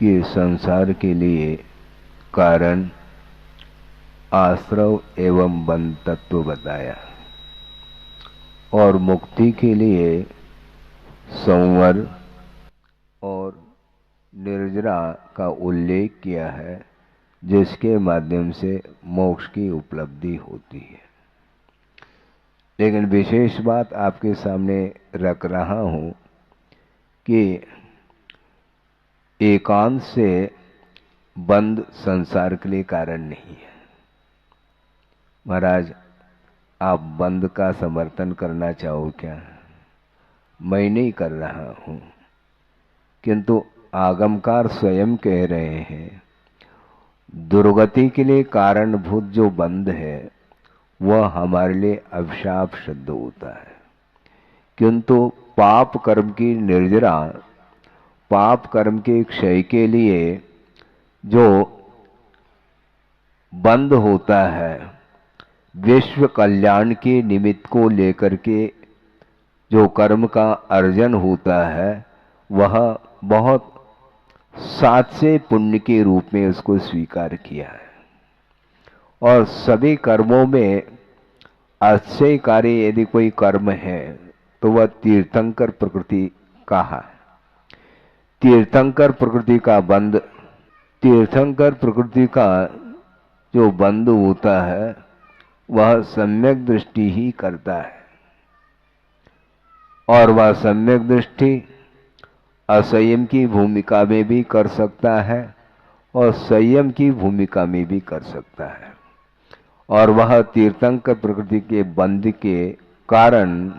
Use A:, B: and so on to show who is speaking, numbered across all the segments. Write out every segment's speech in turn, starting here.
A: कि संसार के लिए कारण, आश्रव एवं बंध तत्व बताया और मुक्ति के लिए संवर और निर्जरा का उल्लेख किया है, जिसके माध्यम से मोक्ष की उपलब्धि होती है। लेकिन विशेष बात आपके सामने रख रहा हूं कि एकांत से बंध संसार के लिए कारण नहीं है। महाराज, आप बंध का समर्थन करना चाहो क्या? मैं नहीं कर रहा हूं, किंतु आगमकार स्वयं कह रहे हैं दुर्गति के लिए कारणभूत जो बंध है वह हमारे लिए अभिशाप सिद्ध होता है। किंतु पाप कर्म की निर्जरा, पाप कर्म के क्षय के लिए जो बंध होता है, विश्व कल्याण के निमित्त को लेकर के जो कर्म का अर्जन होता है, वह बहुत सात से पुण्य के रूप में उसको स्वीकार किया है। और सभी कर्मों में अच्छे कार्य यदि कोई कर्म है तो वह तीर्थंकर प्रकृति का है। तीर्थंकर प्रकृति का बंध, तीर्थंकर प्रकृति का जो बंध होता है वह सम्यक दृष्टि ही करता है, और वह सम्यक दृष्टि असंयम की भूमिका में भी कर सकता है और संयम की भूमिका में भी कर सकता है। और वह तीर्थंकर प्रकृति के बंध के कारण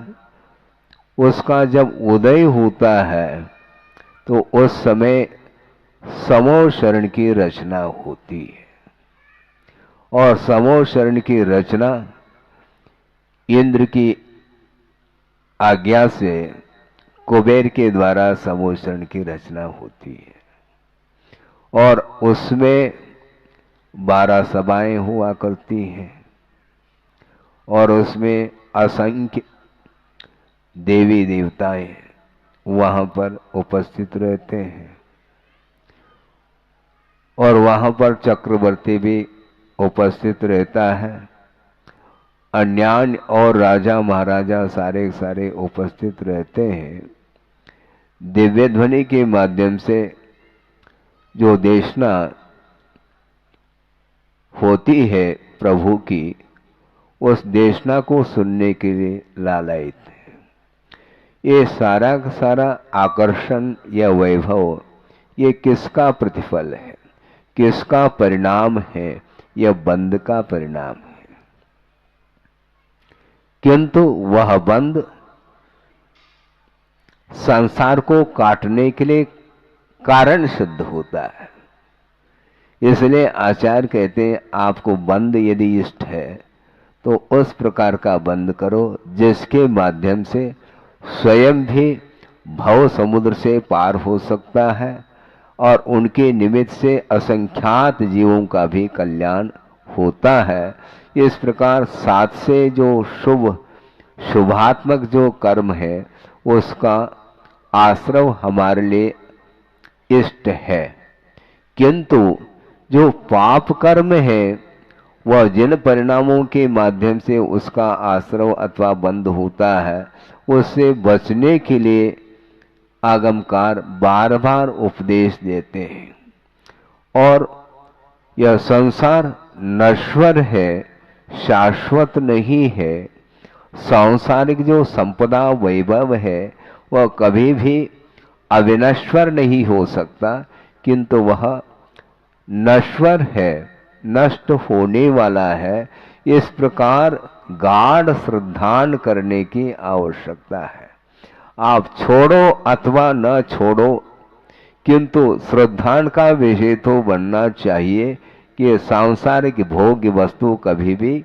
A: उसका जब उदय होता है तो उस समय समो शरण की रचना होती है। और समो शरण की रचना इंद्र की आज्ञा से कुबेर के द्वारा समो शरण की रचना होती है। और उसमें 12 सभाएं हुआ करती हैं और उसमें असंख्य देवी देवताएं वहां पर उपस्थित रहते हैं और वहां पर चक्रवर्ती भी उपस्थित रहता है। अन्यान्य और राजा महाराजा सारे सारे उपस्थित रहते हैं। दिव्य ध्वनि के माध्यम से जो देशना होती है प्रभु की, उस देशना को सुनने के लिए लालायित है। ये सारा का सारा आकर्षण या वैभव ये किसका प्रतिफल है, किसका परिणाम है? यह बंध का परिणाम है। किंतु वह बंध संसार को काटने के लिए कारण सिद्ध होता है। इसलिए आचार्य कहते हैं आपको बंध यदि इष्ट है तो उस प्रकार का बंध करो जिसके माध्यम से स्वयं भी भव समुद्र से पार हो सकता है और उनके निमित्त से असंख्यात जीवों का भी कल्याण होता है। इस प्रकार सात से जो शुभात्मक जो कर्म है उसका आश्रव हमारे लिए इष्ट है। किंतु जो पाप कर्म है वह जिन परिणामों के माध्यम से उसका आश्रव अथवा बंध होता है, उससे बचने के लिए आगमकार बार बार उपदेश देते हैं। और यह संसार नश्वर है, शाश्वत नहीं है। सांसारिक जो संपदा वैभव है वह कभी भी अविनश्वर नहीं हो सकता, किंतु वह नश्वर है, नष्ट होने वाला है। इस प्रकार गाढ़ श्रद्धान करने की आवश्यकता है। आप छोड़ो अथवा न छोड़ो, किंतु श्रद्धान का विषय तो बनना चाहिए कि सांसारिक भोग्य वस्तु कभी भी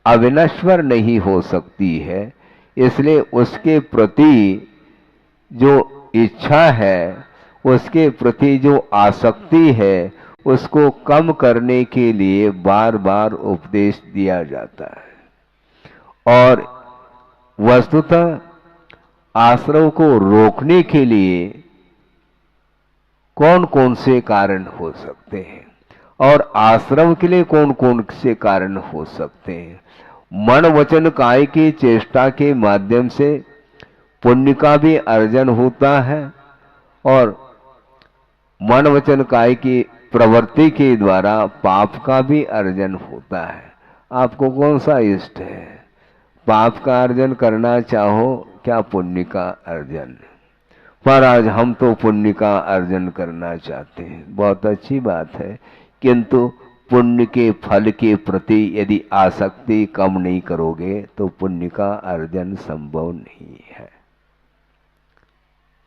A: अविनश्वर नहीं हो सकती है। इसलिए उसके प्रति जो इच्छा है, उसके प्रति जो आसक्ति है, उसको कम करने के लिए बार बार उपदेश दिया जाता है। और वस्तुतः आश्रव को रोकने के लिए कौन कौन से कारण हो सकते हैं और आश्रम के लिए कौन कौन से कारण हो सकते हैं। मन वचन काय की चेष्टा के माध्यम से पुण्य का भी अर्जन होता है और मन वचन काय की प्रवृत्ति के द्वारा पाप का भी अर्जन होता है। आपको कौन सा इष्ट है, पाप का अर्जन करना चाहो क्या पुण्य का अर्जन? पर आज हम तो पुण्य का अर्जन करना चाहते हैं, बहुत अच्छी बात है, किंतु पुण्य के फल के प्रति यदि आसक्ति कम नहीं करोगे तो पुण्य का अर्जन संभव नहीं है।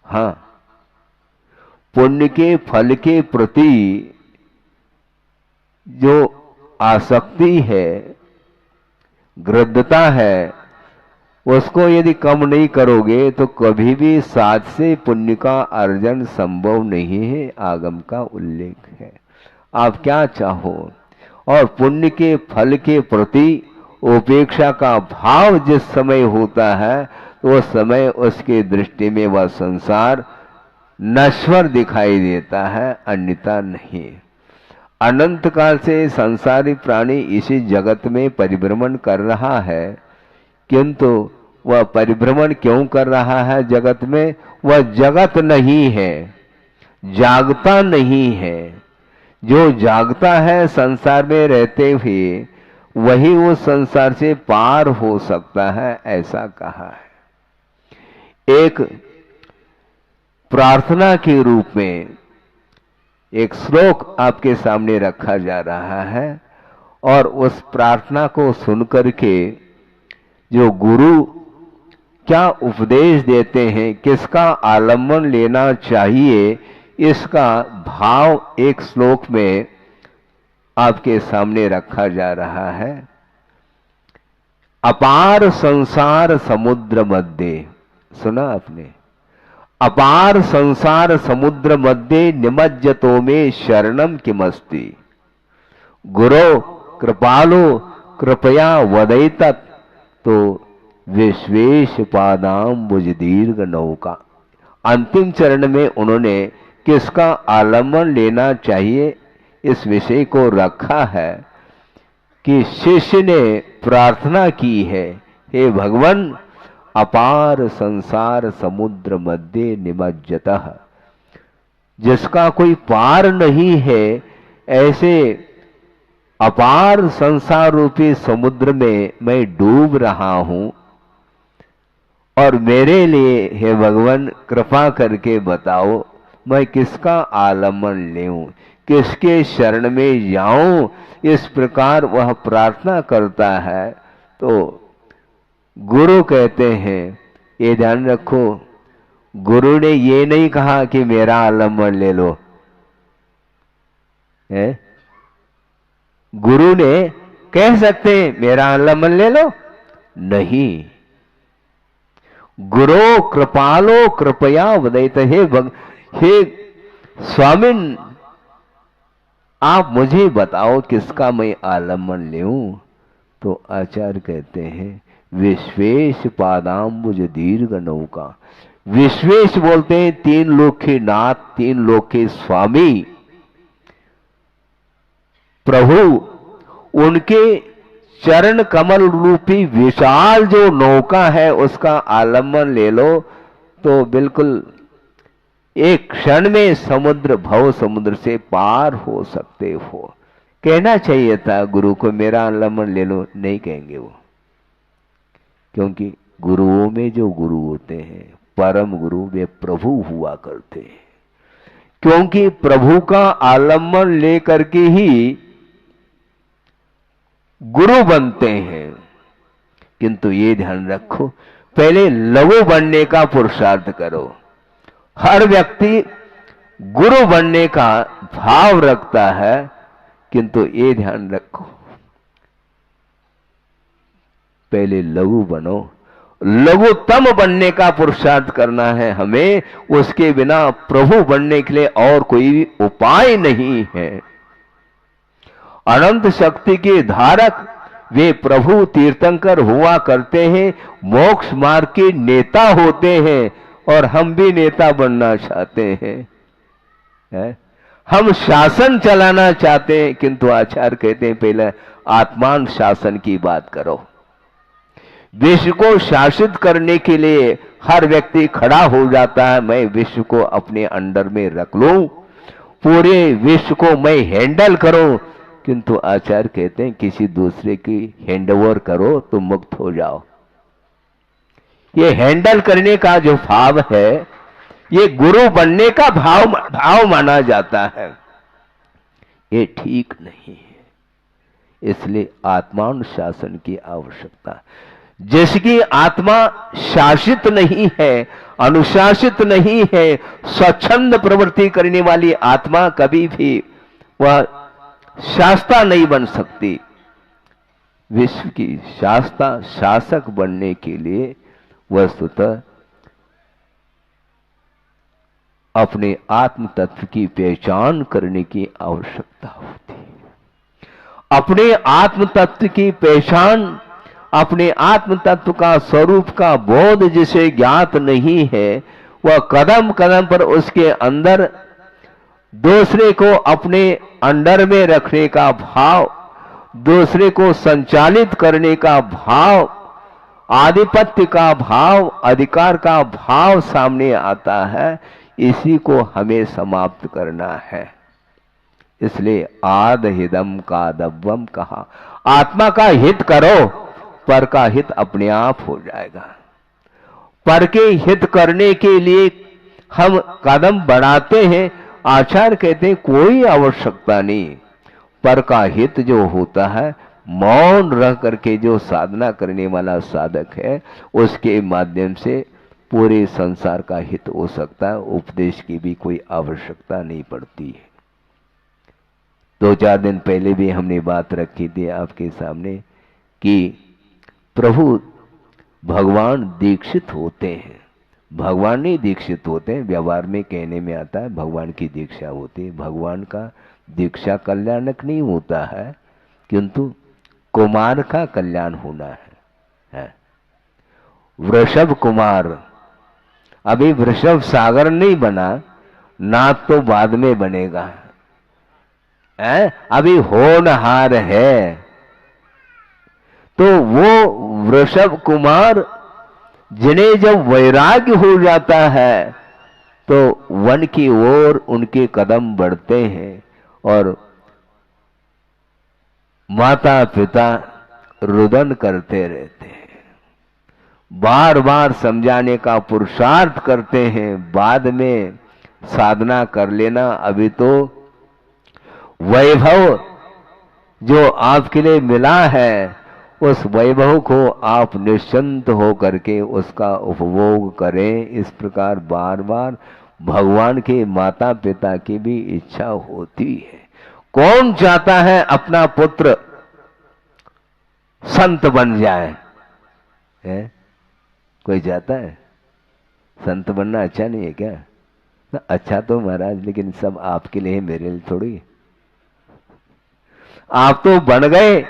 A: हाँ, पुण्य के फल के प्रति जो आसक्ति है, गृद्धता है, उसको यदि कम नहीं करोगे तो कभी भी साथ से पुण्य का अर्जन संभव नहीं है। आगम का उल्लेख है। आप क्या चाहो और पुण्य के फल के प्रति उपेक्षा का भाव जिस समय होता है तो उस समय उसके दृष्टि में वह संसार नश्वर दिखाई देता है, अन्यथा नहीं। अनंत काल से संसारी प्राणी इसी जगत में परिभ्रमण कर रहा है, किंतु वह परिभ्रमण क्यों कर रहा है जगत में? वह जगत नहीं है, जागता नहीं है। जो जागता है संसार में रहते हुए वही उस संसार से पार हो सकता है, ऐसा कहा है। एक प्रार्थना के रूप में एक श्लोक आपके सामने रखा जा रहा है और उस प्रार्थना को सुनकर के जो गुरु क्या उपदेश देते हैं, किसका आलम्बन लेना चाहिए, इसका भाव एक श्लोक में आपके सामने रखा जा रहा है। अपार संसार समुद्र मध्य, सुना आपने? अपार संसार समुद्र मध्य निमज्जतो में शरणम किमस्ति, गुरो कृपालो कृपया वदैतत्, तो विश्वेश पादाम्बुज दीर्घ नौका। अंतिम चरण में उन्होंने किसका आलम्बन लेना चाहिए इस विषय को रखा है कि शिष्य ने प्रार्थना की है, हे भगवान अपार संसार समुद्र मध्य निमज्जतः, जिसका कोई पार नहीं है, ऐसे अपार संसार रूपी समुद्र में मैं डूब रहा हूं और मेरे लिए हे भगवान कृपा करके बताओ मैं किसका आलम्बन लूं, किसके शरण में जाऊं। इस प्रकार वह प्रार्थना करता है तो गुरु कहते हैं, ये ध्यान रखो, गुरु ने ये नहीं कहा कि मेरा आलम्बन ले लो, है? गुरु ने कह सकते मेरा आलम्बन ले लो, नहीं। गुरु कृपालो कृपया वदैत, हे स्वामिन आप मुझे बताओ किसका मैं आलम्बन लूं। तो आचार्य कहते हैं विश्वेश पादाम्बुज दीर्घ नौका। विश्वेश बोलते हैं तीन लोक के नाथ, तीन लोक के स्वामी प्रभु, उनके चरण कमल रूपी विशाल जो नौका है उसका आलम्बन ले लो तो बिल्कुल एक क्षण में समुद्र भव समुद्र से पार हो सकते हो। कहना चाहिए था गुरु को मेरा आलम्बन ले लो, नहीं कहेंगे वो, क्योंकि गुरुओं में जो गुरु होते हैं परम गुरु वे प्रभु हुआ करते हैं, क्योंकि प्रभु का आलम्बन लेकर के ही गुरु बनते हैं। किंतु ये ध्यान रखो पहले लघु बनने का पुरुषार्थ करो। हर व्यक्ति गुरु बनने का भाव रखता है, किंतु ये ध्यान रखो पहले लघु बनो। लघुतम बनने का पुरुषार्थ करना है हमें, उसके बिना प्रभु बनने के लिए और कोई उपाय नहीं है। अनंत शक्ति के धारक वे प्रभु तीर्थंकर हुआ करते हैं, मोक्ष मार्ग के नेता होते हैं और हम भी नेता बनना चाहते हैं, है? हम शासन चलाना चाहते हैं, किंतु आचार्य कहते हैं पहले आत्मान शासन की बात करो। विश्व को शासित करने के लिए हर व्यक्ति खड़ा हो जाता है, मैं विश्व को अपने अंडर में रख लूं, पूरे विश्व को मैं हैंडल करूं, किंतु आचार्य कहते हैं किसी दूसरे की हैंडओवर करो तो मुक्त हो जाओ। ये हैंडल करने का जो भाव है, ये गुरु बनने का भाव माना जाता है, ये ठीक नहीं है। इसलिए आत्मानुशासन की आवश्यकता। जिसकी आत्मा शासित नहीं है, अनुशासित नहीं है, स्वच्छंद प्रवृत्ति करने वाली आत्मा कभी भी वह शास्ता नहीं बन सकती। विश्व की शास्ता शासक बनने के लिए वस्तुतः अपने आत्म तत्व की पहचान करने की आवश्यकता होती है। अपने आत्म तत्व की पहचान, अपने आत्म तत्व का स्वरूप का बोध जिसे ज्ञात नहीं है, वह कदम कदम पर उसके अंदर दूसरे को अपने अंडर में रखने का भाव, दूसरे को संचालित करने का भाव, आधिपत्य का भाव, अधिकार का भाव सामने आता है। इसी को हमें समाप्त करना है। इसलिए आद हिदम का दब्बम कहा, आत्मा का हित करो, पर का हित अपने आप हो जाएगा। पर के हित करने के लिए हम कदम बढ़ाते हैं, आचार्य कहते हैं कोई आवश्यकता नहीं। पर का हित जो होता है, मौन रह करके जो साधना करने वाला साधक है, उसके माध्यम से पूरे संसार का हित हो सकता है। उपदेश की भी कोई आवश्यकता नहीं पड़ती है। 2-4 दिन पहले भी हमने बात रखी थी आपके सामने कि प्रभु भगवान दीक्षित होते हैं। भगवान नहीं दीक्षित होते हैं, व्यवहार में कहने में आता है भगवान की दीक्षा होती है। भगवान का दीक्षा कल्याणक नहीं होता है, किंतु कुमार का कल्याण होना है। वृषभ कुमार, अभी वृषभ सागर नहीं बना, नाथ तो बाद में बनेगा, अभी होनहार है। तो वो वृषभ कुमार जिन्हें जब वैराग्य हो जाता है, तो वन की ओर उनके कदम बढ़ते हैं और माता पिता रुदन करते रहते हैं, बार बार समझाने का पुरुषार्थ करते हैं। बाद में साधना कर लेना, अभी तो वैभव जो आपके लिए मिला है, उस वैभव को आप निश्चिंत हो करके उसका उपभोग करें। इस प्रकार बार बार भगवान के माता पिता की भी इच्छा होती है। कौन चाहता है अपना पुत्र संत बन जाए? है? कोई चाहता है? संत बनना अच्छा नहीं है क्या? ना, अच्छा तो महाराज, लेकिन सब आपके लिए, मेरे लिए थोड़ी। आप तो बन गए,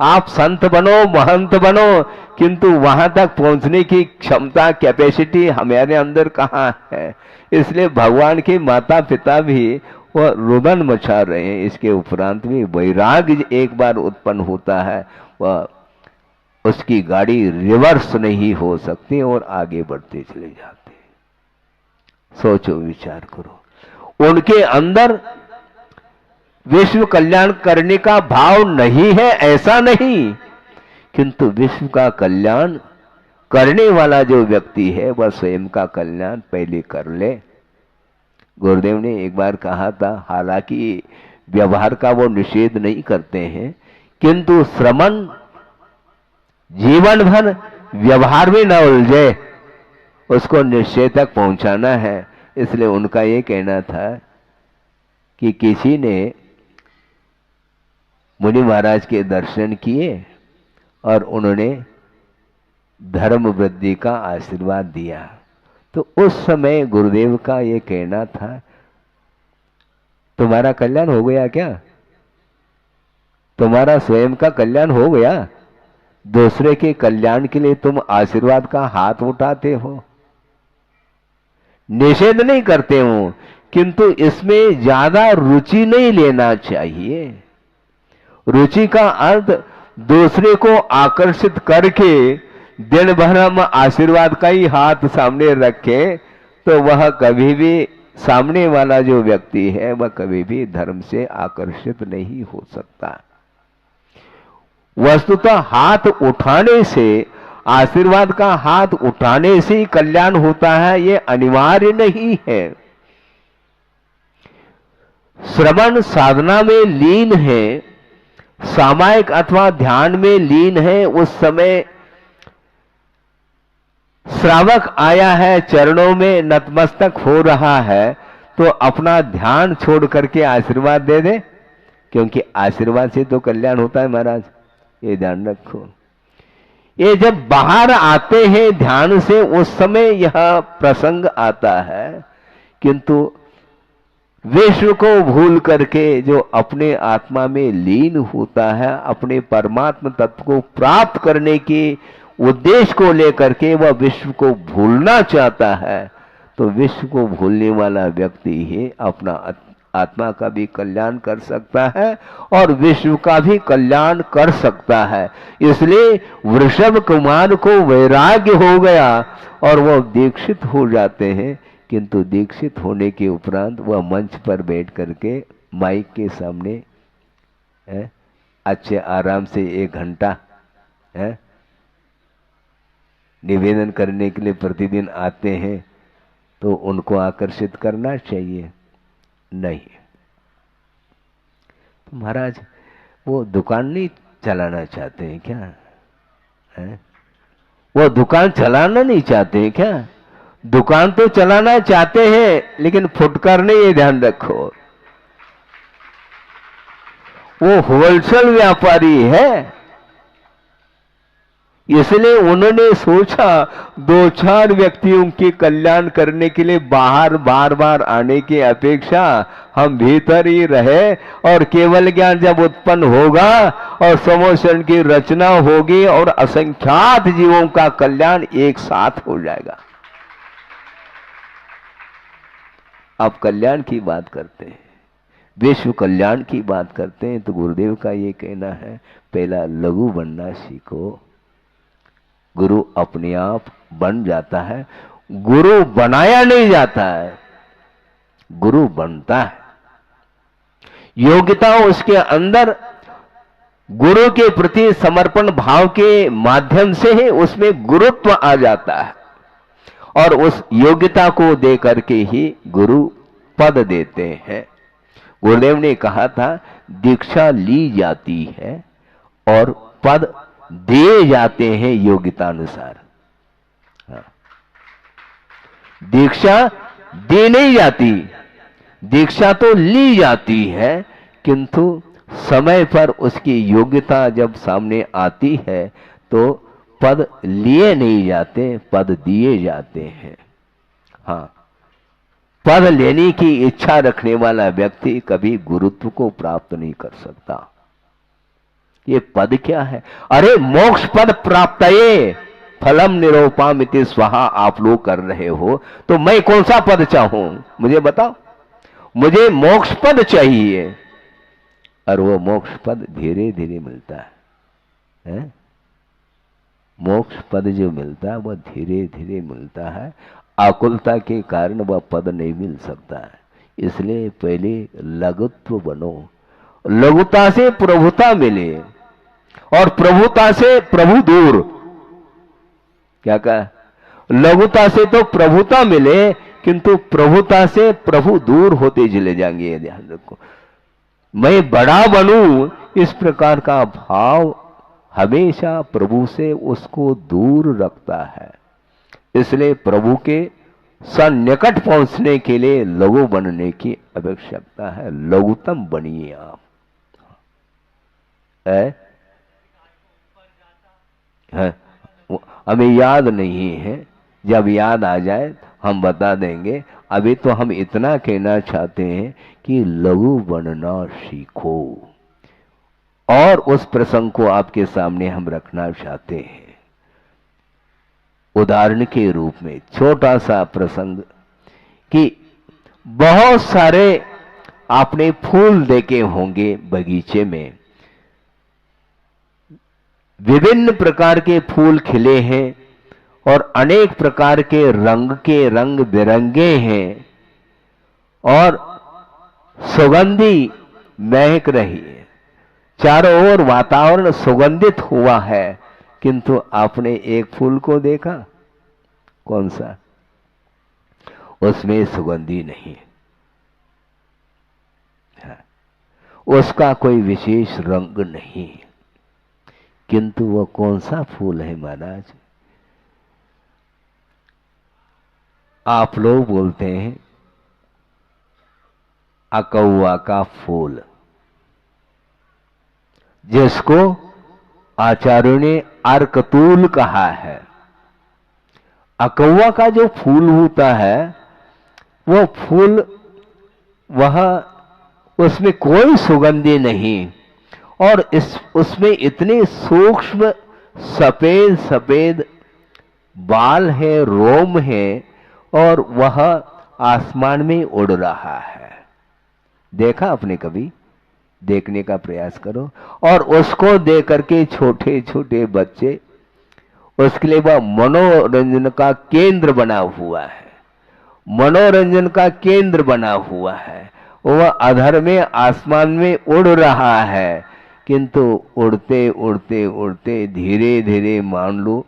A: आप संत बनो, महंत बनो, किंतु वहां तक पहुंचने की क्षमता, कैपेसिटी हमारे अंदर कहाँ है? इसलिए भगवान के माता पिता भी वह रुदन मचा रहे हैं। इसके उपरांत भी वैराग्य एक बार उत्पन्न होता है, वह उसकी गाड़ी रिवर्स नहीं हो सकती और आगे बढ़ते चले जाते। सोचो, विचार करो, उनके अंदर विश्व कल्याण करने का भाव नहीं है ऐसा नहीं, किंतु विश्व का कल्याण करने वाला जो व्यक्ति है वह स्वयं का कल्याण पहले कर ले। गुरुदेव ने एक बार कहा था, हालांकि व्यवहार का वो निषेध नहीं करते हैं, किंतु श्रमण जीवन भर व्यवहार में न उलझे, उसको निश्चय तक पहुंचाना है। इसलिए उनका ये कहना था कि किसी ने मुनि महाराज के दर्शन किए और उन्होंने धर्म वृद्धि का आशीर्वाद दिया, तो उस समय गुरुदेव का ये कहना था, तुम्हारा कल्याण हो गया क्या? तुम्हारा स्वयं का कल्याण हो गया? दूसरे के कल्याण के लिए तुम आशीर्वाद का हाथ उठाते हो। निषेध नहीं करते हो, किंतु इसमें ज्यादा रुचि नहीं लेना चाहिए। रुचि का अर्थ दूसरे को आकर्षित करके दिन भर हम आशीर्वाद का ही हाथ सामने रखें तो वह कभी भी, सामने वाला जो व्यक्ति है वह कभी भी धर्म से आकर्षित नहीं हो सकता। वस्तुतः हाथ उठाने से, आशीर्वाद का हाथ उठाने से ही कल्याण होता है, ये अनिवार्य नहीं है। श्रवण साधना में लीन है, सामायिक अथवा ध्यान में लीन है, उस समय श्रावक आया है, चरणों में नतमस्तक हो रहा है, तो अपना ध्यान छोड़ करके आशीर्वाद दे दे, क्योंकि आशीर्वाद से तो कल्याण होता है महाराज, ये ध्यान रखो। ये जब बाहर आते हैं ध्यान से उस समय यह प्रसंग आता है, किंतु विश्व को भूल करके जो अपने आत्मा में लीन होता है, अपने परमात्मा तत्व को प्राप्त करने के उद्देश्य को लेकर के वह विश्व को भूलना चाहता है, तो विश्व को भूलने वाला व्यक्ति ही अपना आत्मा का भी कल्याण कर सकता है और विश्व का भी कल्याण कर सकता है। इसलिए वृषभ कुमार को वैराग्य हो गया और वह दीक्षित हो जाते हैं, किंतु दीक्षित होने के उपरांत वह मंच पर बैठ करके माइक के सामने अच्छे आराम से 1 घंटा निवेदन करने के लिए प्रतिदिन आते हैं, तो उनको आकर्षित करना चाहिए नहीं। तो महाराज वो दुकान नहीं चलाना चाहते हैं क्या? वो दुकान चलाना नहीं चाहते हैं क्या? दुकान तो चलाना चाहते हैं, लेकिन फुटकर नहीं, ये ध्यान रखो। वो होलसेल व्यापारी है, इसलिए उन्होंने सोचा 2-4 व्यक्तियों के कल्याण करने के लिए बाहर बार बार आने की अपेक्षा हम भीतर ही रहे, और केवल ज्ञान जब उत्पन्न होगा और समोषण की रचना होगी और असंख्यात जीवों का कल्याण एक साथ हो जाएगा। आप कल्याण की बात करते हैं, विश्व कल्याण की बात करते हैं, तो गुरुदेव का ये कहना है, पहला लघु बनना सीखो। गुरु अपने आप बन जाता है, गुरु बनाया नहीं जाता है, गुरु बनता है। योग्यता उसके अंदर गुरु के प्रति समर्पण भाव के माध्यम से ही उसमें गुरुत्व आ जाता है, और उस योग्यता को दे करके ही गुरु पद देते हैं। गुरुदेव ने कहा था, दीक्षा ली जाती है और पद दिए जाते हैं योग्यता अनुसार। दीक्षा दी नहीं जाती, दीक्षा तो ली जाती है, किंतु समय पर उसकी योग्यता जब सामने आती है तो पद लिए नहीं जाते, पद दिए जाते हैं। हाँ, पद लेने की इच्छा रखने वाला व्यक्ति कभी गुरुत्व को प्राप्त नहीं कर सकता। ये पद क्या है? अरे मोक्ष पद प्राप्तये फलम निरूपामिति स्वाहा आप लोग कर रहे हो, तो मैं कौन सा पद चाहूं? मुझे बताओ। मुझे मोक्ष पद चाहिए, और वो मोक्ष पद धीरे धीरे मिलता है। मोक्ष पद जो मिलता है वह धीरे धीरे मिलता है, आकुलता के कारण वह पद नहीं मिल सकता है। इसलिए पहले लघुत्व बनो, लघुता से प्रभुता मिले, और प्रभुता से प्रभु दूर। क्या कहा? लघुता से तो प्रभुता मिले, किंतु प्रभुता से प्रभु दूर होते चले जाएंगे, ये ध्यान रखो। मैं बड़ा बनूं, इस प्रकार का भाव हमेशा प्रभु से उसको दूर रखता है। इसलिए प्रभु के सन्निकट पहुंचने के लिए लघु बनने की आवश्यकता है। लघुतम बनिए आप। हमें याद नहीं है, जब याद आ जाए हम बता देंगे। अभी तो हम इतना कहना चाहते हैं कि लघु बनना सीखो, और उस प्रसंग को आपके सामने हम रखना चाहते हैं उदाहरण के रूप में। छोटा सा प्रसंग कि बहुत सारे आपने फूल देखे होंगे बगीचे में, विभिन्न प्रकार के फूल खिले हैं और अनेक प्रकार के रंग बिरंगे हैं और सुगंधी महक रही है, चारों ओर वातावरण सुगंधित हुआ है, किंतु आपने एक फूल को देखा, कौन सा? उसमें सुगंधी नहीं है, उसका कोई विशेष रंग नहीं, किंतु वह कौन सा फूल है महाराज? आप लोग बोलते हैं अकौआ का फूल, जिसको आचार्यों ने अर्कतूल कहा है। अकौआ का जो फूल होता है वो फूल, वह उसमें कोई सुगंधी नहीं और उसमें इतने सूक्ष्म सफेद सफेद बाल है, रोम है और वह आसमान में उड़ रहा है। देखा आपने? कभी देखने का प्रयास करो। और उसको देख करके छोटे छोटे बच्चे, उसके लिए वह मनोरंजन का केंद्र बना हुआ है, मनोरंजन का केंद्र बना हुआ है। वह अधर में आसमान में उड़ रहा है, किंतु उड़ते उड़ते उड़ते धीरे धीरे मान लो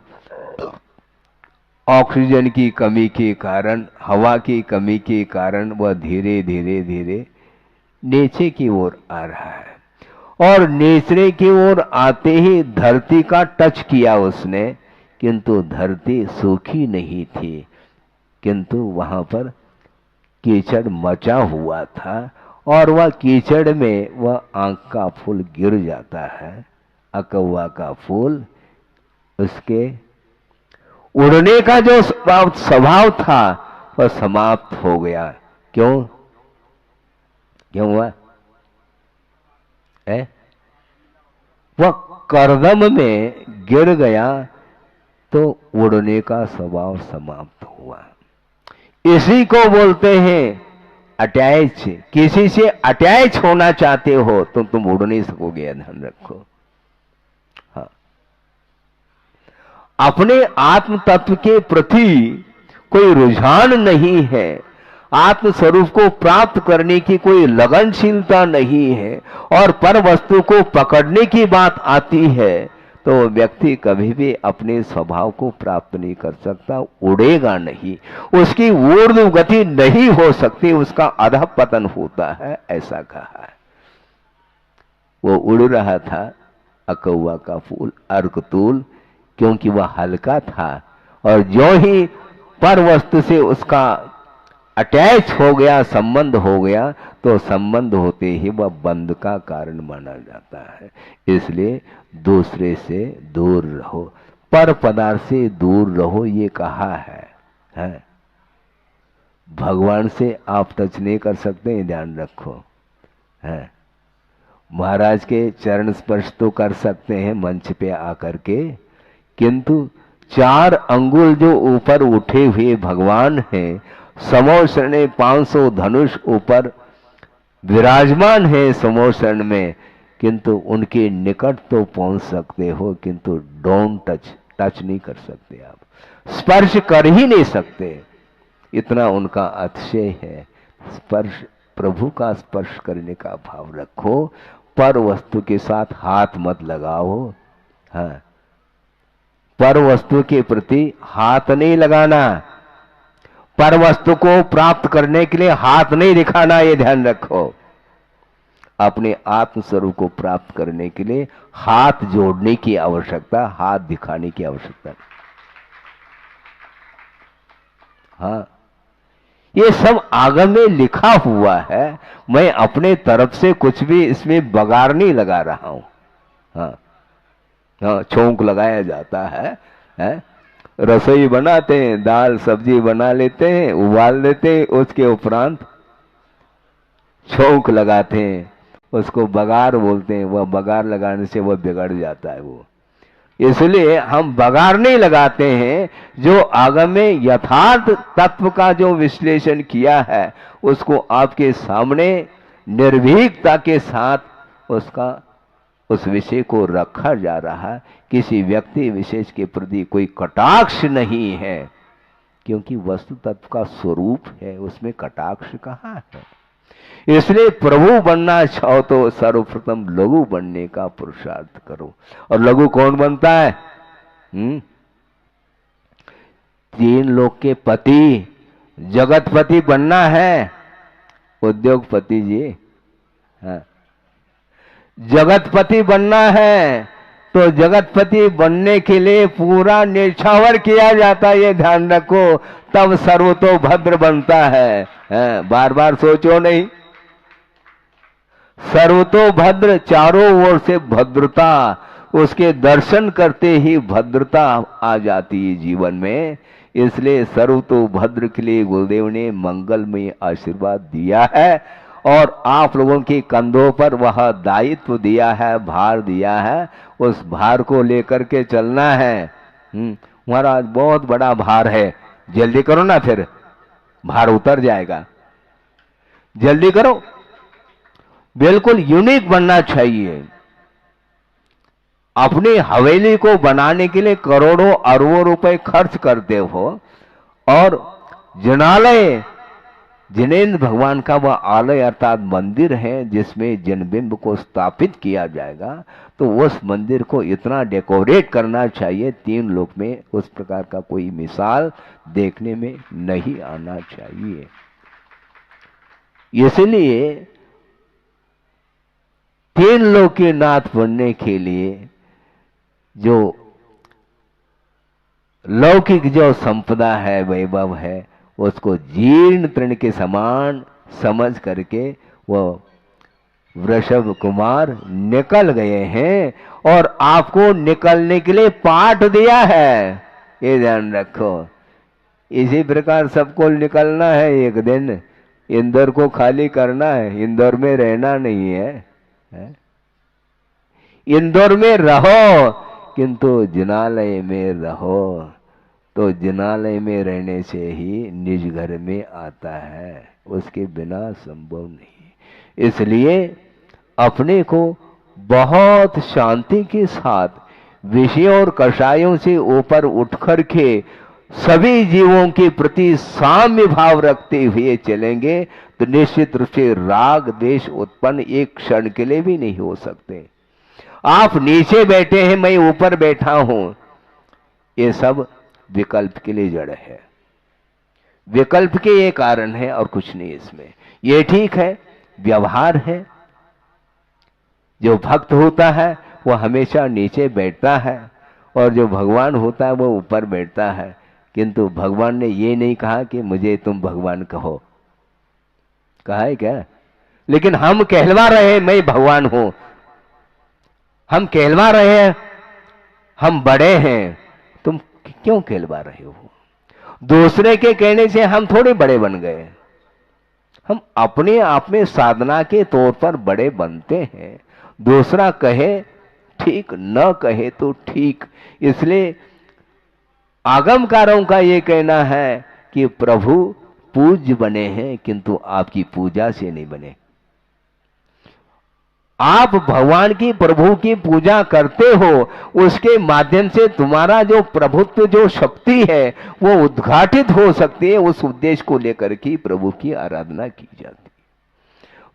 A: ऑक्सीजन की कमी के कारण, हवा की कमी के कारण वह धीरे धीरे धीरे नीचे की ओर आ रहा है। और नीचे की ओर आते ही धरती का टच किया उसने, किंतु धरती सूखी नहीं थी, किंतु वहां पर कीचड़ मचा हुआ था और वह कीचड़ में वह आंख का फूल गिर जाता है। अकौआ का फूल, उसके उड़ने का जो स्वभाव था वह समाप्त हो गया। क्यों? क्यों हुआ? वह करदम में गिर गया तो उड़ने का स्वभाव समाप्त हुआ। इसी को बोलते हैं अटैच। किसी से अटैच होना चाहते हो तो तुम उड़ नहीं सकोगे, ध्यान रखो। हाँ, अपने आत्म तत्व के प्रति कोई रुझान नहीं है, आत्म स्वरूप को प्राप्त करने की कोई लगनशीलता नहीं है और पर वस्तु को पकड़ने की बात आती है तो व्यक्ति कभी भी अपने स्वभाव को प्राप्त नहीं कर सकता, उड़ेगा नहीं, उसकी ऊर्ध्व गति नहीं हो सकती, उसका अधः पतन होता है, ऐसा कहा है। वो उड़ रहा था अकौआ का फूल, अर्कतूल, क्योंकि वह हल्का था और जो ही पर वस्तु से उसका अटैच हो गया, संबंध हो गया, तो संबंध होते ही वह बंध का कारण माना जाता है। इसलिए दूसरे से दूर रहो, पर पदार्थ से दूर रहो, ये कहा है? भगवान से आप टच नहीं कर सकते, ध्यान रखो। है महाराज के चरण स्पर्श तो कर सकते हैं मंच पे आकर के, किंतु 4 अंगुल जो ऊपर उठे हुए भगवान हैं, समोशरण 500 धनुष ऊपर विराजमान है समोशरण में, किंतु उनके निकट तो पहुंच सकते हो, किंतु डोंट टच नहीं कर सकते, आप स्पर्श कर ही नहीं सकते, इतना उनका अतिशय है। स्पर्श, प्रभु का स्पर्श करने का भाव रखो, पर वस्तु के साथ हाथ मत लगाओ। हाँ, पर वस्तु के प्रति हाथ नहीं लगाना, पर वस्तु को प्राप्त करने के लिए हाथ नहीं दिखाना, ये ध्यान रखो। अपने आत्म स्वरूप को प्राप्त करने के लिए हाथ जोड़ने की आवश्यकता, हाथ दिखाने की आवश्यकता। हाँ, ये सब आगम में लिखा हुआ है, मैं अपने तरफ से कुछ भी इसमें बगार नहीं लगा रहा हूं। हाँ, हाँ, छोंक लगाया जाता है? रसोई बनाते हैं, दाल सब्जी बना लेते हैं, उबाल देते हैं, उसके उपरांत छोंक लगाते हैं, उसको बगार बोलते हैं। वह बगार लगाने से वह बिगड़ जाता है। वो इसलिए हम बगार नहीं लगाते हैं। जो आगम में यथार्थ तत्व का जो विश्लेषण किया है उसको आपके सामने निर्भीकता के साथ उसका उस विषय को रखा जा रहा है। किसी व्यक्ति विशेष के प्रति कोई कटाक्ष नहीं है, क्योंकि वस्तु तत्व का स्वरूप है, उसमें कटाक्ष कहाँ है। इसलिए प्रभु बनना चाहो तो सर्वप्रथम लघु बनने का पुरुषार्थ करो। और लघु कौन बनता है? 3 लोक के पति, जगतपति बनना है। उद्योगपति जी, हाँ, जगतपति बनना है तो जगतपति बनने के लिए पूरा निछावर किया जाता है, ये ध्यान रखो, तब सर्वतोभद्र बनता है। बार बार सोचो नहीं। सर्वतोभद्र, चारों ओर से भद्रता, उसके दर्शन करते ही भद्रता आ जाती है जीवन में। इसलिए सर्वतोभद्र के लिए गुरुदेव ने मंगलमय आशीर्वाद दिया है और आप लोगों के कंधों पर वह दायित्व दिया है, भार दिया है। उस भार को लेकर के चलना है। महाराज बहुत बड़ा भार है, जल्दी करो ना, फिर भार उतर जाएगा। जल्दी करो। बिल्कुल यूनिक बनना चाहिए। अपनी हवेली को बनाने के लिए करोड़ों अरबों रुपए खर्च करते हो और जिनालय, जिनेन्द्र भगवान का वह आलय अर्थात मंदिर है जिसमें जनबिंब को स्थापित किया जाएगा, तो उस मंदिर को इतना डेकोरेट करना चाहिए, 3 लोक में उस प्रकार का कोई मिसाल देखने में नहीं आना चाहिए। इसलिए 3 लोक के नाथ बनने के लिए जो लौकिक जो संपदा है, वैभव है, उसको जीर्ण तृण के समान समझ करके वो वृषभ कुमार निकल गए हैं और आपको निकलने के लिए पाठ दिया है, ये ध्यान रखो। इसी प्रकार सबको निकलना है एक दिन, इंदौर को खाली करना है, इंदौर में रहना नहीं है। इंदौर में रहो किंतु जिनालय में रहो, तो जिनालय में रहने से ही निज घर में आता है, उसके बिना संभव नहीं। इसलिए अपने को बहुत शांति के साथ विषयों और कषायों से ऊपर उठ करके सभी जीवों के प्रति साम्य भाव रखते हुए चलेंगे तो निश्चित रूप से राग द्वेष उत्पन्न एक क्षण के लिए भी नहीं हो सकते। आप नीचे बैठे हैं, मैं ऊपर बैठा हूं, ये सब विकल्प के लिए जड़ है, विकल्प के ये कारण है और कुछ नहीं इसमें। ये ठीक है, व्यवहार है। जो भक्त होता है वो हमेशा नीचे बैठता है और जो भगवान होता है वो ऊपर बैठता है, किंतु भगवान ने ये नहीं कहा कि मुझे तुम भगवान कहो, कहा है क्या? लेकिन हम कहलवा रहे हैं मैं भगवान हूं, हम कहलवा रहे हैं हम बड़े हैं, तुम क्यों कहलवा रहे हो? दूसरे के कहने से हम थोड़े बड़े बन गए, हम अपने आप में साधना के तौर पर बड़े बनते हैं। दूसरा कहे ठीक, न कहे तो ठीक। इसलिए आगमकारों का ये कहना है कि प्रभु पूज्य बने हैं किंतु आपकी पूजा से नहीं बने। आप भगवान की, प्रभु की पूजा करते हो, उसके माध्यम से तुम्हारा जो प्रभुत्व, जो शक्ति है वो उद्घाटित हो सकती है। उस उद्देश्य को लेकर के प्रभु की आराधना की जाती है।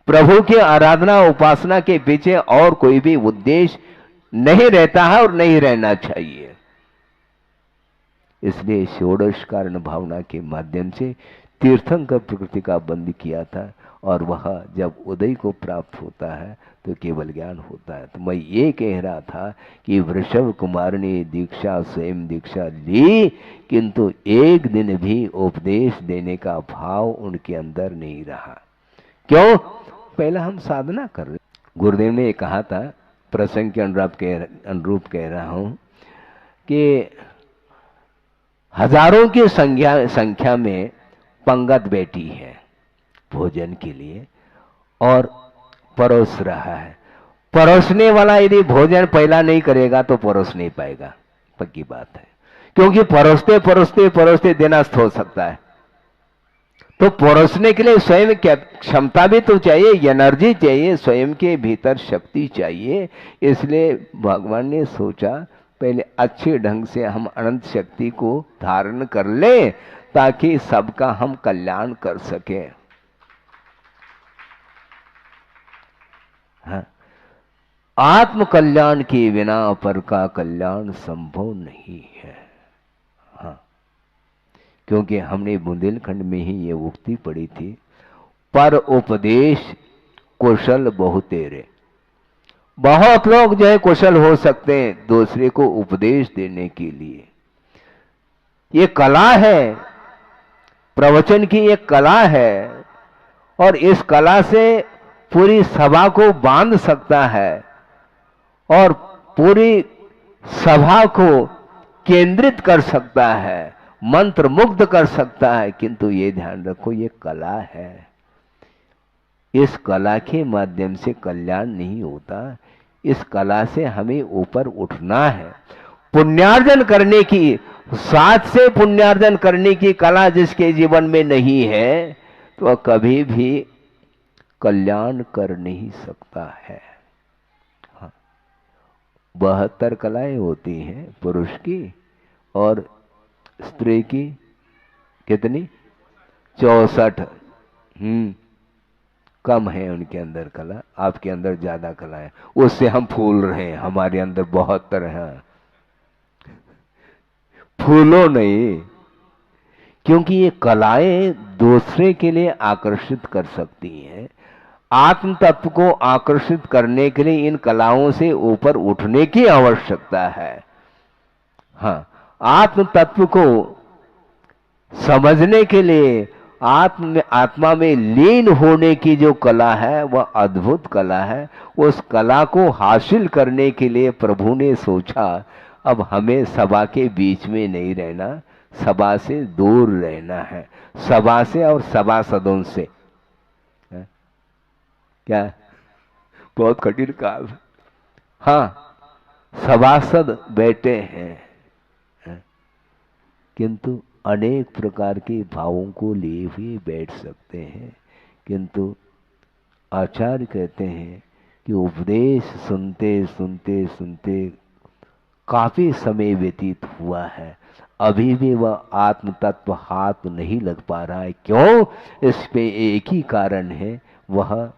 A: प्रभु की आराधना उपासना के पीछे और कोई भी उद्देश्य नहीं रहता है और नहीं रहना चाहिए। इसलिए षोडश कारण भावना के माध्यम से तीर्थंकर प्रकृति का बंद किया था और वह जब उदय को प्राप्त होता है तो केवल ज्ञान होता है। तो मैं ये कह रहा था कि वृषभ कुमार ने दीक्षा, स्वयं दीक्षा ली, किंतु एक दिन भी उपदेश देने का भाव उनके अंदर नहीं रहा। क्यों? पहले हम साधना कर रहे। गुरुदेव ने कहा था, प्रसंग के अनुरूप कह रहा हूं कि हजारों की संख्या में पंगत बैठी है भोजन के लिए और परोस रहा है, परोसने वाला यदि भोजन पहला नहीं करेगा तो परोस नहीं पाएगा, पक्की बात है। क्योंकि परोसते परोसते परोसते देना हो सकता है। तो परोसने के लिए स्वयं क्या क्षमता भी तो चाहिए, एनर्जी चाहिए, स्वयं के भीतर शक्ति चाहिए। इसलिए भगवान ने सोचा पहले अच्छे ढंग से हम अनंत शक्ति को धारण कर ले ताकि सबका हम कल्याण कर सके। हाँ, आत्म कल्याण के बिना पर का कल्याण संभव नहीं है। हाँ, क्योंकि हमने बुंदेलखंड में ही ये उक्ति पढ़ी थी, पर उपदेश कुशल बहुतेरे। बहुत लोग जो है कुशल हो सकते हैं दूसरे को उपदेश देने के लिए। ये कला है, प्रवचन की एक कला है, और इस कला से पूरी सभा को बांध सकता है और पूरी सभा को केंद्रित कर सकता है, मंत्र मुग्ध कर सकता है। किंतु ये ध्यान रखो, ये कला है। इस कला के माध्यम से कल्याण नहीं होता। इस कला से हमें ऊपर उठना है, पुण्यार्जन करने की, साथ से पुण्यार्जन करने की कला जिसके जीवन में नहीं है तो वह कभी भी कल्याण कर नहीं सकता है। 72 कलाएं होती हैं पुरुष की, और स्त्री की कितनी? 64। कम है उनके अंदर कला, आपके अंदर ज्यादा कला है। उससे हम फूल रहे हैं, हमारे अंदर 72 हैं। फूलो नहीं, क्योंकि ये कलाएं दूसरे के लिए आकर्षित कर सकती हैं। आत्म तत्व को आकर्षित करने के लिए इन कलाओं से ऊपर उठने की आवश्यकता है। हाँ, आत्म तत्व को समझने के लिए आत्मा में लीन होने की जो कला है वह अद्भुत कला है। उस कला को हासिल करने के लिए प्रभु ने सोचा अब हमें सभा के बीच में नहीं रहना, सभा से दूर रहना है। सभा से और सभासदों से। क्या? बहुत कठिन काम। हाँ, सभासद बैठे हैं, किंतु अनेक प्रकार के भावों को लिए हुए बैठ सकते हैं। किंतु आचार्य कहते हैं कि उपदेश सुनते सुनते सुनते काफी समय व्यतीत हुआ है, अभी भी वह आत्म तत्व हाथ नहीं लग पा रहा है। क्यों? इस पे एक ही कारण है, वह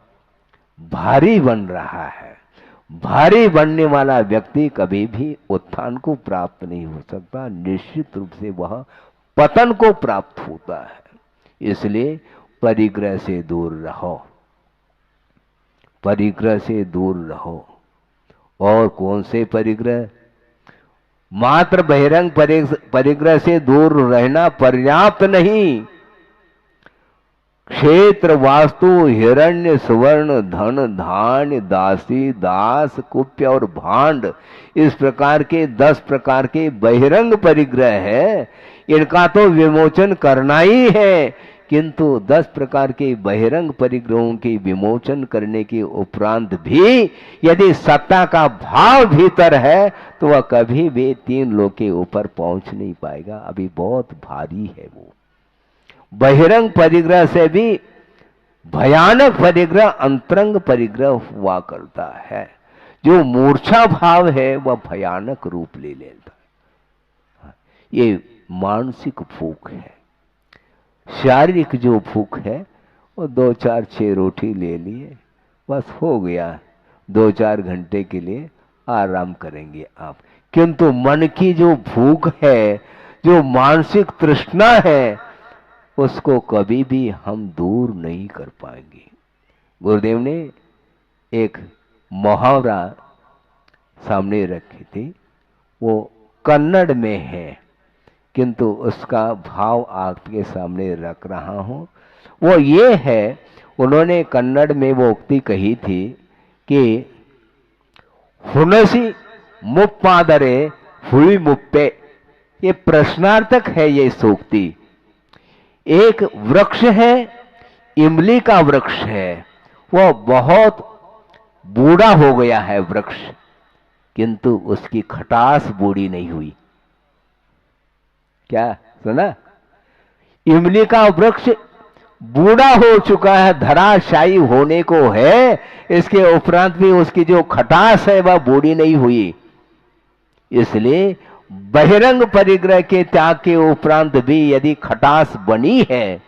A: भारी बन रहा है। भारी बनने वाला व्यक्ति कभी भी उत्थान को प्राप्त नहीं हो सकता, निश्चित रूप से वह पतन को प्राप्त होता है। इसलिए परिग्रह से दूर रहो, परिग्रह से दूर रहो। और कौन से परिग्रह? मात्र बहिरंग परिग्रह से दूर रहना पर्याप्त नहीं। क्षेत्र, वास्तु, हिरण्य, सुवर्ण, धन, धान्य, दासी, दास, कुप्य और भांड, इस प्रकार के 10 प्रकार के बहिरंग परिग्रह है। इनका तो विमोचन करना ही है, किंतु 10 प्रकार के बहिरंग परिग्रहों के विमोचन करने के उपरांत भी यदि सत्ता का भाव भीतर है तो वह कभी भी 3 लोक के ऊपर पहुंच नहीं पाएगा। अभी बहुत भारी है वो। बहिरंग परिग्रह से भी भयानक परिग्रह अंतरंग परिग्रह हुआ करता है। जो मूर्छा भाव है वह भयानक रूप ले लेता है। ये मानसिक भूख है। शारीरिक जो भूख है वो 2, 4, 6 रोटी ले लिए, बस हो गया, 2, 4 घंटे के लिए आराम करेंगे आप। किंतु मन की जो भूख है, जो मानसिक तृष्णा है, उसको कभी भी हम दूर नहीं कर पाएंगे। गुरुदेव ने एक मुहावरा सामने रखी थी, वो कन्नड़ में है, किंतु उसका भाव आपके सामने रख रहा हूं। वो ये है, उन्होंने कन्नड़ में वो उक्ति कही थी कि हुनसी मुप्पादरे हुई मुप्पे। ये प्रश्नार्थक है ये सूक्ति। एक वृक्ष है, इमली का वृक्ष है, वो बहुत बूढ़ा हो गया है वृक्ष, किंतु उसकी खटास बूढ़ी नहीं हुई। क्या सुना? इमली का वृक्ष बूढ़ा हो चुका है, धराशायी होने को है, इसके उपरांत भी उसकी जो खटास है वह बूढ़ी नहीं हुई। इसलिए बहिरंग परिग्रह के त्याग के उपरांत भी यदि खटास बनी है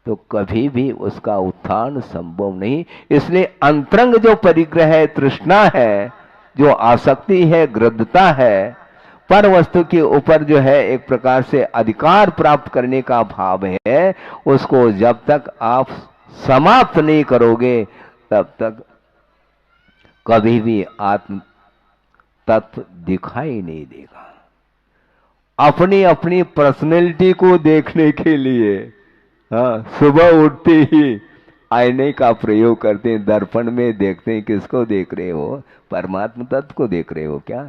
A: तो कभी भी उसका उत्थान संभव नहीं। इसलिए अंतरंग जो परिग्रह है, तृष्णा है, जो आसक्ति है, गृद्धता है, पर वस्तु के ऊपर जो है एक प्रकार से अधिकार प्राप्त करने का भाव है, उसको जब तक आप समाप्त नहीं करोगे तब तक कभी भी आत्म तत्व दिखाई नहीं देगा। अपनी अपनी पर्सनैलिटी को देखने के लिए हाँ, सुबह उठते ही आईने का प्रयोग करते हैं, दर्पण में देखते हैं, किसको देख रहे हो? परमात्मा तत्व को देख रहे हो क्या?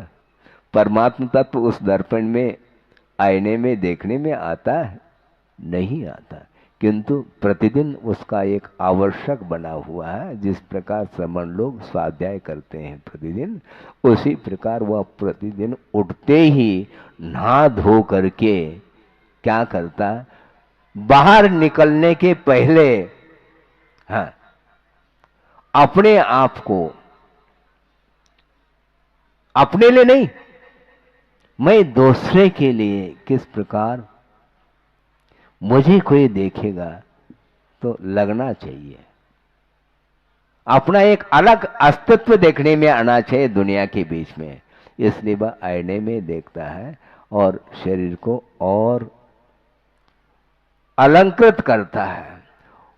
A: परमात्मा तत्व उस दर्पण में, आईने में देखने में आता है? नहीं आता, किंतु प्रतिदिन उसका एक आवश्यक बना हुआ है। जिस प्रकार श्रमण लोग स्वाध्याय करते हैं प्रतिदिन, उसी प्रकार वह प्रतिदिन उठते ही नहा धो करके क्या करता? बाहर निकलने के पहले हाँ, अपने आप को, अपने लिए नहीं, मैं दूसरे के लिए किस प्रकार, मुझे कोई देखेगा तो लगना चाहिए, अपना एक अलग अस्तित्व देखने में आना चाहिए दुनिया के बीच में। इसलिए वह आईने में देखता है और शरीर को और अलंकृत करता है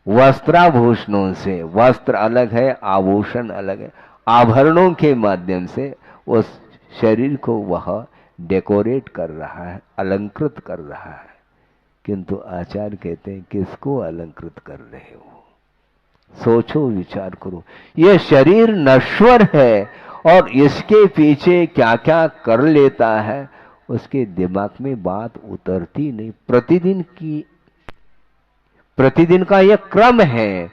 A: वस्त्राभूषणों से। वस्त्र अलग है, आभूषण अलग है, आभरणों के माध्यम से उस शरीर को वह डेकोरेट कर रहा है, अलंकृत कर रहा है। किंतु आचार्य कहते हैं किसको अलंकृत कर रहे हो? सोचो, विचार करो। यह शरीर नश्वर है और इसके पीछे क्या क्या कर लेता है उसके दिमाग में बात उतरती नहीं। प्रतिदिन का यह क्रम है।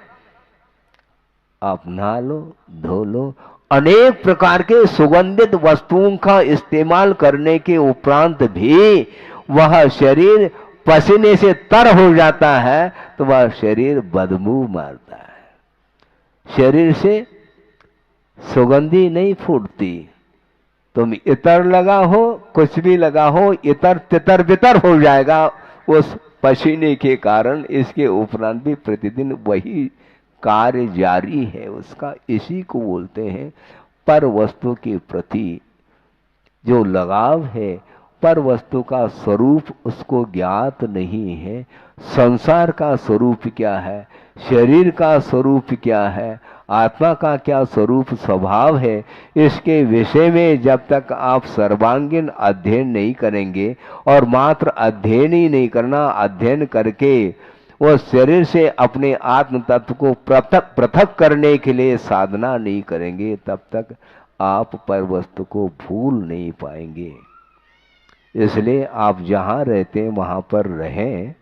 A: आप नहा लो, धो लो, अनेक प्रकार के सुगंधित वस्तुओं का इस्तेमाल करने के उपरांत भी वह शरीर पसीने से तर हो जाता है तो वह शरीर बदबू मारता है। शरीर से सुगंधी नहीं फूटती। तुम इतर लगा हो, कुछ भी लगा हो, इतर तितर बितर हो जाएगा उस पसीने के कारण। इसके उपरांत भी प्रतिदिन वही कार्य जारी है उसका। इसी को बोलते हैं पर वस्तु के प्रति जो लगाव है। पर वस्तु का स्वरूप उसको ज्ञात नहीं है। संसार का स्वरूप क्या है, शरीर का स्वरूप क्या है, आत्मा का क्या स्वरूप स्वभाव है, इसके विषय में जब तक आप सर्वांगीण अध्ययन नहीं करेंगे, और मात्र अध्ययन ही नहीं करना, अध्ययन करके वो शरीर से अपने आत्म तत्व को पृथक करने के लिए साधना नहीं करेंगे, तब तक आप पर वस्तु को भूल नहीं पाएंगे। इसलिए आप जहाँ रहते हैं वहाँ पर रहें,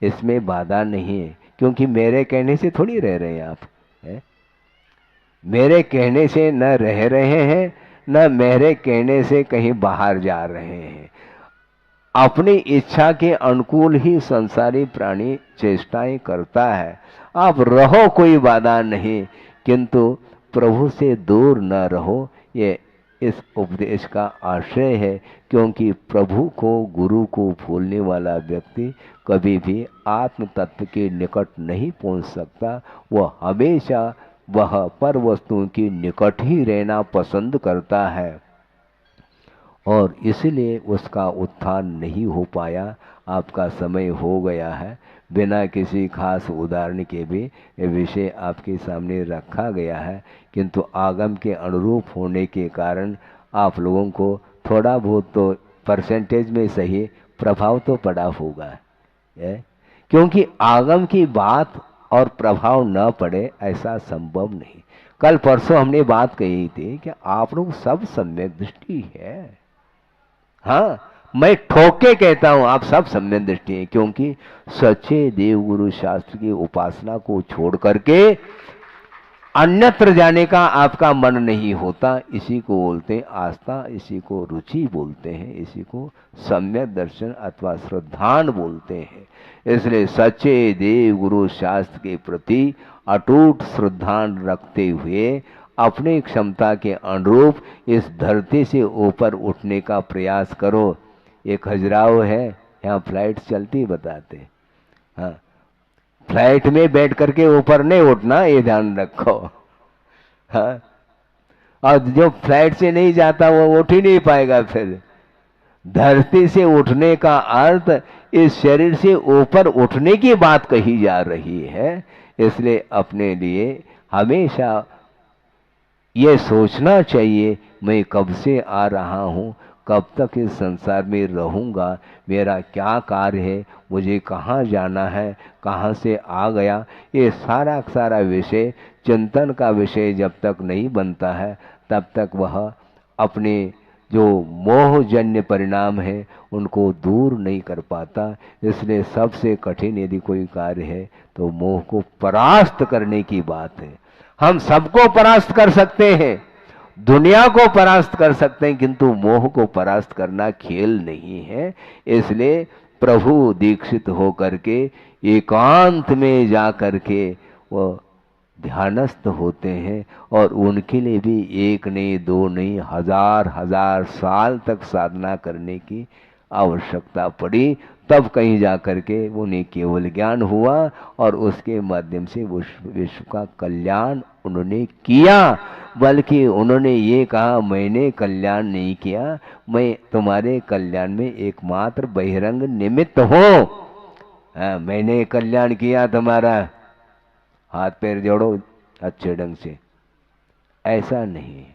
A: इसमें बाधा नहीं है। क्योंकि मेरे कहने से थोड़ी रह रहे हैं आप, है? मेरे कहने से न रह रहे हैं, न मेरे कहने से कहीं बाहर जा रहे हैं। अपनी इच्छा के अनुकूल ही संसारी प्राणी चेष्टाएं करता है। आप रहो, कोई बाधा नहीं, किंतु प्रभु से दूर न रहो, ये इस उपदेश का आशय है। क्योंकि प्रभु को, गुरु को भूलने वाला व्यक्ति कभी भी आत्म तत्व के निकट नहीं पहुंच सकता। वह हमेशा वह पर वस्तुओं के निकट ही रहना पसंद करता है और इसलिए उसका उत्थान नहीं हो पाया। आपका समय हो गया है। बिना किसी खास उदाहरण के भी ये विषय आपके सामने रखा गया है, किंतु आगम के अनुरूप होने के कारण आप लोगों को थोड़ा बहुत तो परसेंटेज में सही प्रभाव तो पड़ा होगा, क्योंकि आगम की बात और प्रभाव न पड़े ऐसा संभव नहीं। कल परसों हमने बात कही थी कि आप लोग सब सम्यक दृष्टि है। हाँ, मैं ठोक के कहता हूं आप सब सम्यक दृष्टि है, क्योंकि सच्चे देवगुरु शास्त्र की उपासना को छोड़ करके अन्यत्र जाने का आपका मन नहीं होता, इसी को बोलते हैं आस्था, इसी को रुचि बोलते हैं, इसी को सम्यक दर्शन अथवा श्रद्धान बोलते हैं। इसलिए सच्चे देव गुरु शास्त्र के प्रति अटूट श्रद्धान रखते हुए अपनी क्षमता के अनुरूप इस धरती से ऊपर उठने का प्रयास करो। एक खजुराहो है, यहाँ फ्लाइट चलती बताते, हाँ, फ्लाइट में बैठ करके ऊपर नहीं उठना, ये ध्यान रखो। हाँ, और जो फ्लाइट से नहीं जाता वो उठ ही नहीं पाएगा। फिर धरती से उठने का अर्थ इस शरीर से ऊपर उठने की बात कही जा रही है। इसलिए अपने लिए हमेशा ये सोचना चाहिए, मैं कब से आ रहा हूँ, कब तक इस संसार में रहूँगा, मेरा क्या कार्य है, मुझे कहाँ जाना है, कहाँ से आ गया, ये सारा सारा विषय चिंतन का विषय जब तक नहीं बनता है तब तक वह अपने जो मोहजन्य परिणाम है उनको दूर नहीं कर पाता। इसलिए सबसे कठिन यदि कोई कार्य है तो मोह को परास्त करने की बात है। हम सबको परास्त कर सकते हैं, दुनिया को परास्त कर सकते हैं, किंतु मोह को परास्त करना खेल नहीं है। इसलिए प्रभु दीक्षित हो करके एकांत में जा करके वो ध्यानस्थ होते हैं और उनके लिए भी एक नहीं दो नहीं हजार हजार साल तक साधना करने की आवश्यकता पड़ी, तब कहीं जा करके उन्हें केवल ज्ञान हुआ और उसके माध्यम से विश्व का कल्याण उन्होंने किया। बल्कि उन्होंने ये कहा, मैंने कल्याण नहीं किया, मैं तुम्हारे कल्याण में एकमात्र बहिरंग निमित्त हूँ। मैंने कल्याण किया तुम्हारा, हाथ पैर जोड़ो अच्छे ढंग से, ऐसा नहीं,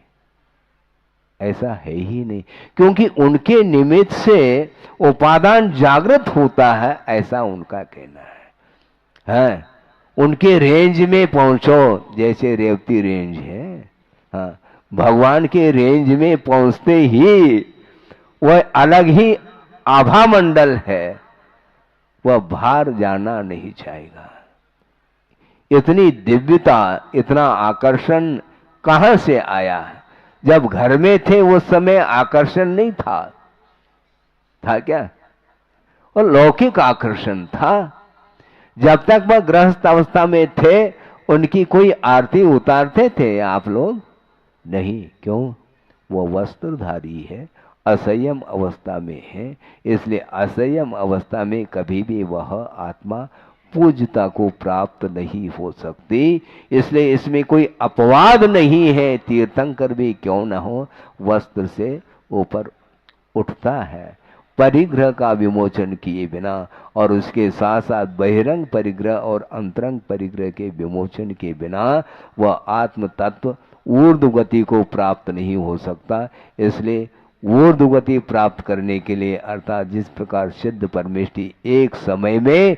A: ऐसा है ही नहीं। क्योंकि उनके निमित्त से उपादान जागृत होता है, ऐसा उनका कहना है। उनके रेंज में पहुंचो, जैसे रेवती रेंज है, हाँ, भगवान के रेंज में पहुंचते ही वह अलग ही आभा मंडल है, वह बाहर जाना नहीं चाहेगा। इतनी दिव्यता, इतना आकर्षण कहां से आया? जब घर में थे उस समय आकर्षण नहीं था, था क्या? और लौकिक आकर्षण था। जब तक वह गृहस्थ अवस्था में थे उनकी कोई आरती उतारते थे आप लोग? नहीं। क्यों? वो वस्त्रधारी है, असंयम अवस्था में है, इसलिए असंयम अवस्था में कभी भी वह आत्मा पूज्यता को प्राप्त नहीं हो सकती। इसलिए इसमें कोई अपवाद नहीं है, तीर्थंकर भी क्यों न हो वस्त्र से ऊपर उठता है। परिग्रह का विमोचन किए बिना और उसके साथ साथ बहिरंग परिग्रह और अंतरंग परिग्रह के विमोचन के बिना वह आत्म तत्व ऊर्ध्व गति को प्राप्त नहीं हो सकता। इसलिए ऊर्ध्व गति प्राप्त करने के लिए, अर्थात जिस प्रकार सिद्ध परमेष्ठी एक समय में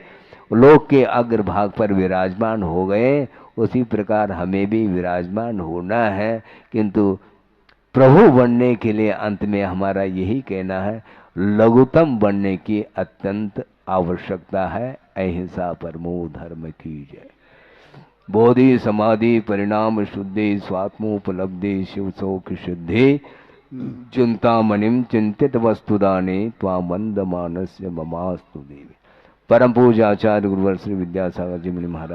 A: लोक के अग्रभाग पर विराजमान हो गए, उसी प्रकार हमें भी विराजमान होना है। किंतु प्रभु बनने के लिए अंत में हमारा यही कहना है, लघुतम बनने की अत्यंत आवश्यकता है। अहिंसा परमो धर्म की जय। बोधि समाधि परिणाम शुद्धि स्वात्मोपलब्धि शिव शोक शुद्धि चिंतामणिम चिंतित वस्तुदाने त्वामंद मानस्य ममास्तु देवी। परम पूज्य आचार्य गुरुवर श्री विद्यासागर जी मुनि महाराज।